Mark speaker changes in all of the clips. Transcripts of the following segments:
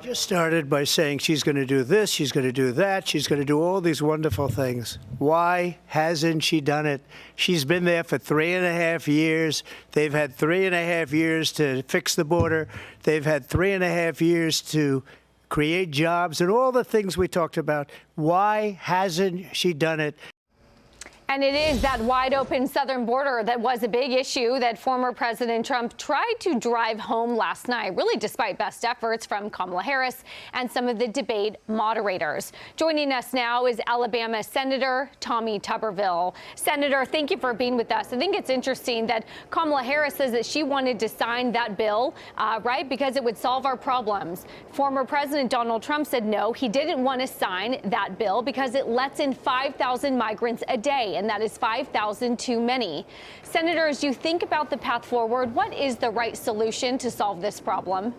Speaker 1: Just started by saying she's going to do this, she's going to do that, she's going to do all these wonderful things. Why hasn't she done it? She's been there for 3.5 years. They've had 3.5 years to fix the border. They've had 3.5 years to create jobs and all the things we talked about. Why hasn't she done it?
Speaker 2: And it is that wide open southern border that was a big issue that former President Trump tried to drive home last night, really despite best efforts from Kamala Harris and some of the debate moderators. Joining us now is Alabama Senator Tommy Tuberville. Senator, thank you for being with us. I think it's interesting that Kamala Harris says that she wanted to sign that bill, right, because it would solve our problems. Former President Donald Trump said no, he didn't want to sign that bill because it lets in 5,000 migrants a day. And that is 5,000 too many. Senator, as you think about the path forward, what is the right solution to solve this problem?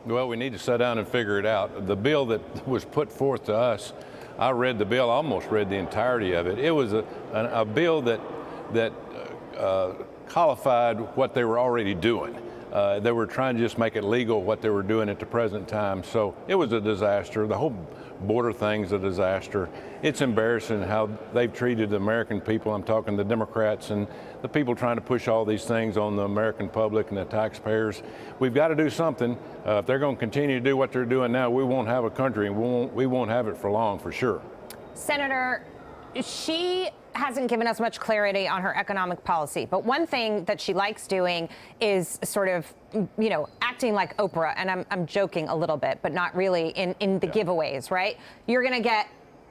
Speaker 3: Well, we need to sit down and figure it out. The bill that was put forth to us, I read the bill, almost read the entirety of it. It was a bill that codified what they were already doing. They were trying to just make it legal what they were doing at the present time. So it was a disaster. The whole border thing's a disaster. It's embarrassing how they've treated the American people. I'm talking the Democrats and the people trying to push all these things on the American public and the taxpayers. We've got to do something. If they're going to continue to do what they're doing now, we won't have a country, and we won't have it for long, for sure.
Speaker 4: Senator, she hasn't given us much clarity on her economic policy, but one thing that she likes doing is sort of, you know, acting like Oprah, and I'm joking a little bit, but not really in the giveaways, right? You're going to get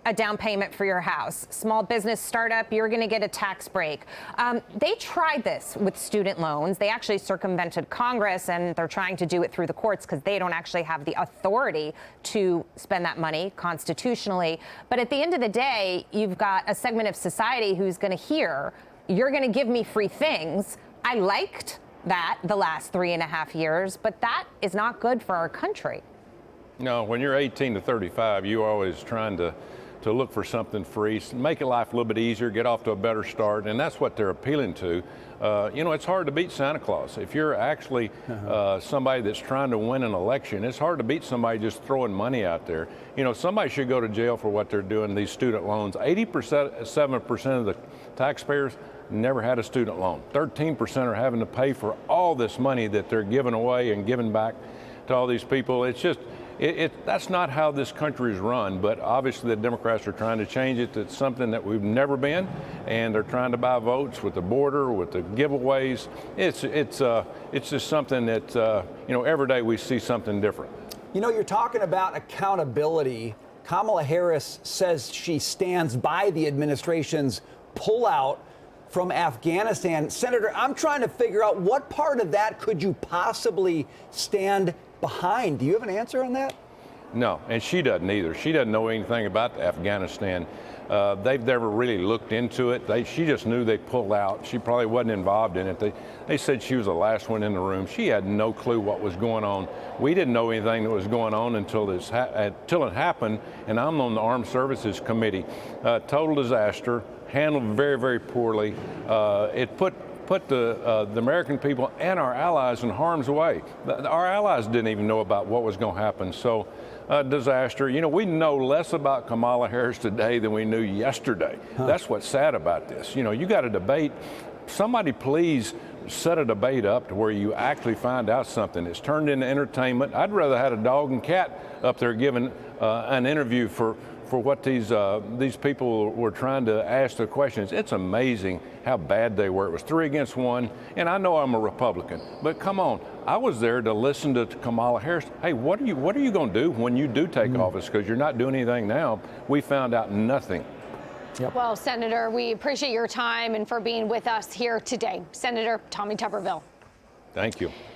Speaker 4: a down payment for your house. Small business startup, you're going to get a tax break. They tried this with student loans. They actually circumvented Congress, and they're trying to do it through the courts because they don't actually have the authority to spend that money constitutionally. But at the end of the day, you've got a segment of society who's going to hear, you're going to give me free things. I liked that the last 3.5 years, but that is not good for our country.
Speaker 3: No, when you're 18 to 35, you're always trying to look for something free, make life a little bit easier, get off to a better start, and that's what they're appealing to. You know, it's hard to beat Santa Claus. If you're actually somebody that's trying to win an election, it's hard to beat somebody just throwing money out there. You know, somebody should go to jail for what they're doing, these student loans. 87% of the taxpayers never had a student loan. 13% are having to pay for all this money that they're giving away and giving back to all these people. It's just, that's not how this country is run, but obviously the Democrats are trying to change it. It's something that we've never been, and they're trying to buy votes with the border, with the giveaways. It's just something that, you know, every day we see something different.
Speaker 5: You know, you're talking about accountability. Kamala Harris says she stands by the administration's pullout from Afghanistan. Senator, I'm trying to figure out what part of that could you possibly stand behind. Do you have an answer on that?
Speaker 3: No, and she doesn't either. She doesn't know anything about Afghanistan. They've never really looked into it. She just knew they pulled out. She probably wasn't involved in it. They said she was the last one in the room. She had no clue what was going on. We didn't know anything that was going on until it happened, and I'm on the Armed Services Committee. Total disaster, handled very, very poorly. It put the American people and our allies in harm's way. Our allies didn't even know about what was going to happen. So, disaster. You know, we know less about Kamala Harris today than we knew yesterday. That's what's sad about this. You know, you got a debate. Somebody please set a debate up to where you actually find out something. It's turned into entertainment. I'd rather have a dog and cat up there giving an interview for what these people were trying to ask the questions. It's amazing how bad they were. It was 3 against 1, and I know I'm a Republican, but come on, I was there to listen to Kamala Harris. Hey, what are you going to do when you do take office? Because you're not doing anything now. We found out nothing.
Speaker 2: Yep. Well, Senator, we appreciate your time and for being with us here today. Senator Tommy Tuberville.
Speaker 3: Thank you.